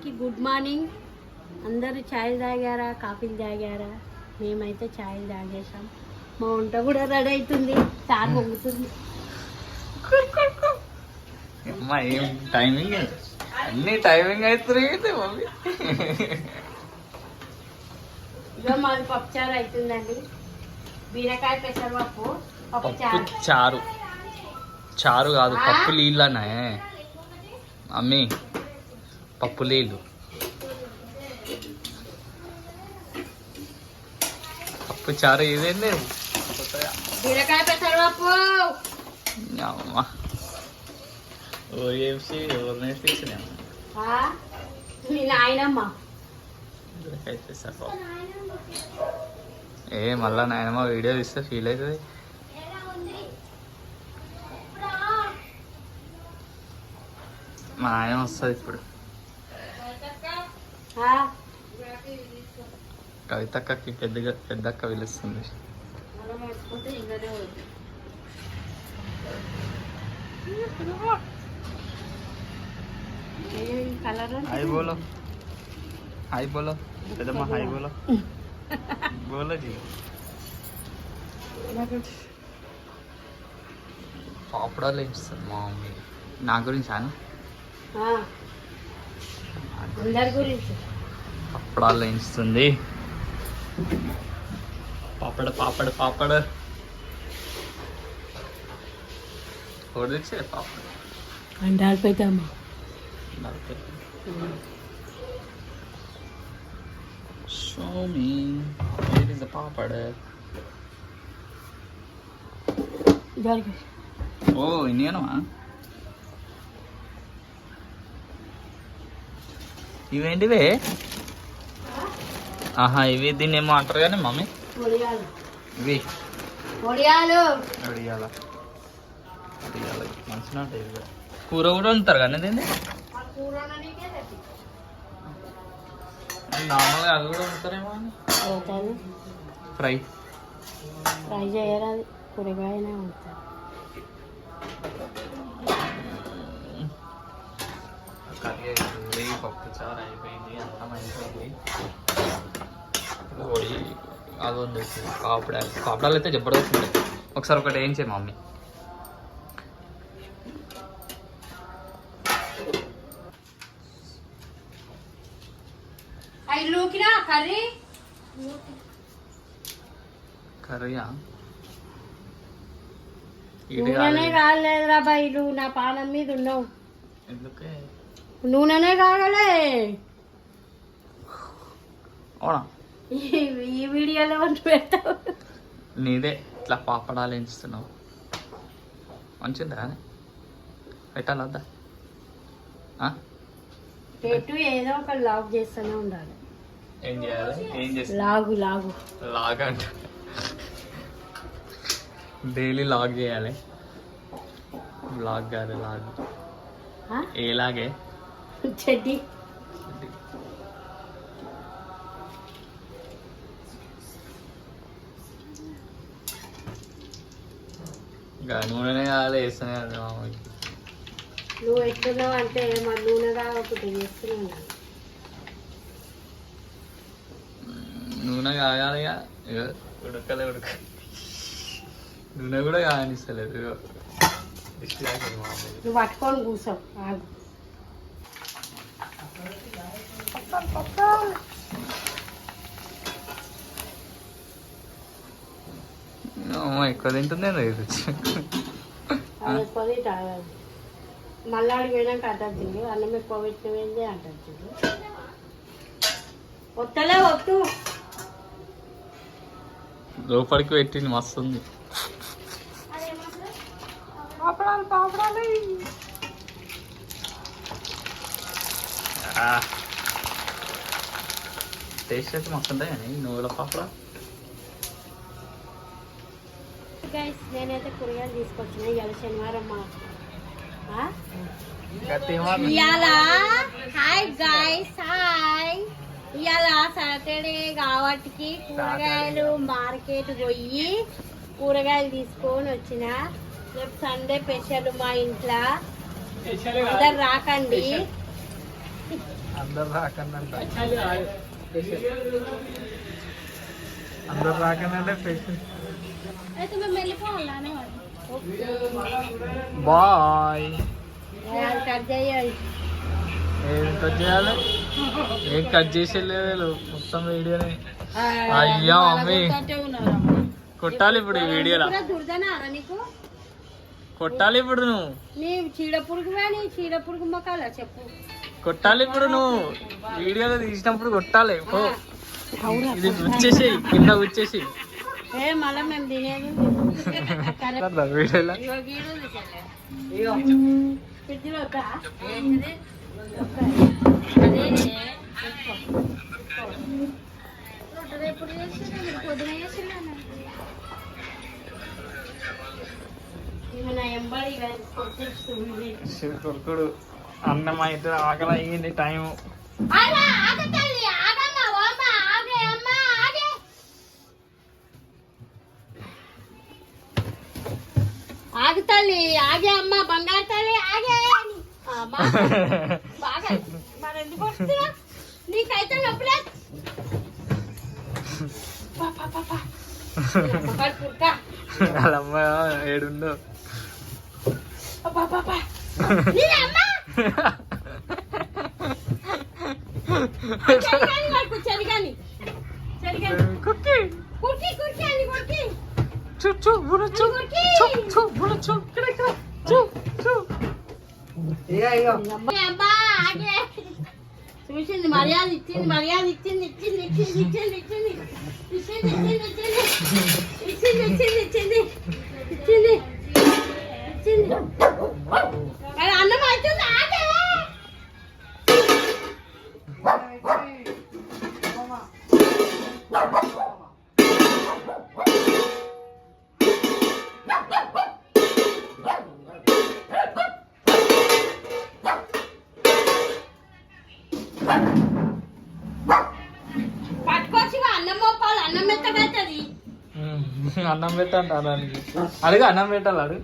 Good morning. అందరూ ఛాయలు తాగారా, కాఫీలు తాగారా? మేమైతే ఛాయలు తాగేసాం. మా వంట కూడా రెడీ అవుతుంది. చారు పొంగుతుంది. ఏం టైమింగ్, అన్ని టైమింగ్ అవుతుంది మమ్మీ. ఇక మాది పప్పుచారు అవుతుందండి. బీరకాయ పెసరపప్పు పప్పు చారు. చారు కాదు, పప్పు నీళ్ళనే మమ్మీ, పప్పు నీళ్ళు. పప్పు చారు ఇదేంది? బీరకాయ పెసరపప్పు. అమ్మా ఓఎంసి ఎవరిని తీసినా మీ నాయనమ్మ. బీరకాయ పెసరపప్పు. మళ్ళా నాయనమ్మ వీడియో తీస్తే ఫీల్ అవుతుంది. మా ఆయన వస్తుంది ఇప్పుడు. కవితక్కకి పెద్దక్క పిలుస్తుంది. హాయ్ బోలో, హాయ్ బోలో పెద్దమ్మ, హాయ్ బోలో బోలో జీ. పాపడాలు వేస్తుంది మా మమ్మీ. నా గురించి అని అందరి గురించి పప్పడాలు వేయిస్తుంది. పాపడ పాపడ పాపడ తెచ్చే పాపడ అంటారిపోతామా. Show me where is the పాపడ. ఓ ఇండియనమా? ఇవేంటివే? ఆహా, ఇవి దీన్ని ఏమో అంటారు కానీ మమ్మీ. ఇవి వడియాలు. వడియాల మంచిగా ఉంటాయి. ఇవి కూర కూడా ఉంటారు కానీ దీన్ని నార్మల్గా అవి కూడా ఉంటారేమో. ఫ్రై చేయరాదు, కూరగాయనే ఉంటాయి. కర్రీ అయిపోయింది, పప్పు చారు అయిపోయింది, అన్నం అయిపోయింది. ఓడి అది ఉంది, పాపడాలు అయితే జబర్దస్త్ ఉంటాయి. ఒకసారి ఒకటి ఏం చేయ మమ్మీ. కర్రీయా? నూనెనే కాలేదురా బయలు, నా పానం మీద ఉన్నావు. ఎందుకే నూనెనే కాగలే. అవునా? ఈ వీడియోలో వంట పెడతావు. నీదే ఇట్లా పాపడాలు ఎంచుతున్నావు. మంచిదా? పెట్టాలద్దా? పెట్టు, ఏదో ఒక లాగ్ చేస్తూనే ఉండాలి. ఏం చేయాలి? ఏం చేస్తా? లాగ్ అంట. డైలీ లాగ్ చేయాలి. బ్లాగ్ కాదు, లాగ్. ఏలాగే చెడ్డి. నూనెనే కావాలి, వేస్తూనే కాదు మామూలు. నువ్వు ఎట్లున్నావు అంటే మరి నూనె కాకపోతే చేస్తూనే ఉండాలి. నూనె కాగాలి. ఉడకలే నూనె కూడా కానిస్తలేదు. నువ్వు పట్టుకొని కూర్చోవు. ఎక్కువ తింటుంది. ఎక్కువ తింటారు. మళ్ళీ ఆడికి పోయినాక అంటుంది అన్నం ఎక్కువ పెట్టినవేంది అంటుంది. వస్తలే వద్దు. లోపలికి పెట్టింది, మస్తుంది. టేస్ట్ అయితే మస్తు ఉంటాయి కానీ నువ్వుల పాపడా. నేనైతే కూరగాయలు తీసుకొచ్చిన. ఇవాళ శనివారం. Hi guys, hi. ఇవాళ సాటర్డే కాబట్టి కూరగాయలు మార్కెట్ పోయి కూరగాయలు తీసుకొని వచ్చిన. రేపు సండే స్పెషల్ మా ఇంట్లో. అందరు రాకండి. అందరు రాకనంట అందరు రాకనంటే పేషెంట్ అయితే మేము వెళ్ళిపోవాలి బాయ్. కట్ చేయాలి. ఏం కట్ చేయాలి? ఏం కట్ చేసేలేదు మొత్తం వీడియోని. అయ్యా మమ్మీ కొట్టాలి ఇప్పుడు ఈ వీడియోలో, దుర్దనారా నీకు? కొట్టాలి ఇప్పుడు నువ్వు. నీ చీడపురుగు నీ చీడపురుగు మొక్కలా చెప్పు. కొట్టాలి ఇప్పుడు నువ్వు వీడియోలో తీసినప్పుడు కొట్టాలి. ఓ ఇది వచ్చేసి కింద వచ్చేసి ఏ మళ్ళీ మేము తినేది వీడియోలో ఫ్రిడ్జ్లో వద్దా? ఎప్పుడు చేసిన పొద్దున చేసిన కొడుకుడు అన్నం అయితే ఆకలి అయ్యింది టైం. ఆగు తల్లి, ఆగే అమ్మ, బంగారు తల్లి ఆగే. బాగా మరి ఎందుకు వస్తున్నా? నీకైతే నొప్పులే. వాళ్ళమ్మ ఏడుందో చూసింది మర్యాద ఇచ్చింది, మర్యాద ఇచ్చింది ఇచ్చింది ఇచ్చింది ఇచ్చింది ఇచ్చింది ఇచ్చింది ఇచ్చింది ఇచ్చింది ఇచ్చింది ఇచ్చింది ఇచ్చింది ఇచ్చింది. అన్నం అవుతుంది ఆగే. పట్టుకోవచ్చుగా అన్నం మొప్పాలి, అన్నం మెత్తగవుతుంది. అన్నం పెట్టండి దానికి అడుగు, అన్నం పెట్టాలి అడుగు.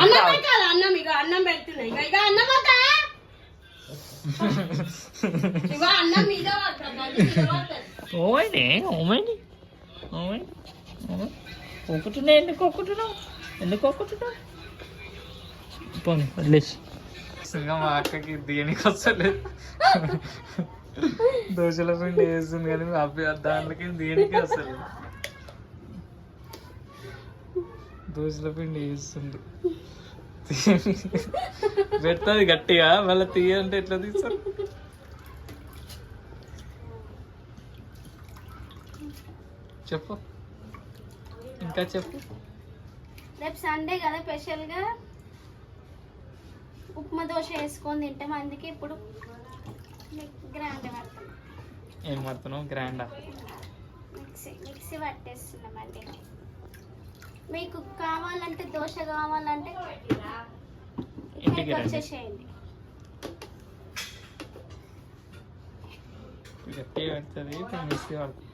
అన్నం పెట్టాలి, అన్నం ఇక అన్నం పెడుతున్నాయి ఇక ఇక అన్నం అవుతా ఇక అన్నం మీద ఓమైంది ఓమైంది ఓమైంది ఒక్కుతున్నావు ఎందుకు ఒక్కుతున్నావు ఎందుకు ఒక్కుతున్నావు పోనీ వదిలేసి. ఇంకా మా అక్కకి దేనికి వస్తలేదు, దోశల పిండి వేస్తుంది కానీ దాంట్లోకి దేనికి వస్తలేదు. దోశల పిండి వేస్తుంది పెడుతుంది గట్టిగా, మళ్ళీ తీయంటే ఎట్లా తీస్తారు? చెప్పు ఇంకా చెప్పు. రేపు సండే కదా స్పెషల్గా ఉప్మా దోశ వేసుకొని తింటాం, అందుకే ఇప్పుడు గ్రైండ్ పడుతున్నాం. ఏం పడుతున్నావు? గ్రైండా? మిక్సీ పట్టేస్తున్నామండి. మీకు కావాలంటే దోశ కావాలంటే ఇక్కడికి వచ్చేసేయండి. గట్టిగా పడుతుంది, మిక్సీ పడుతుంది.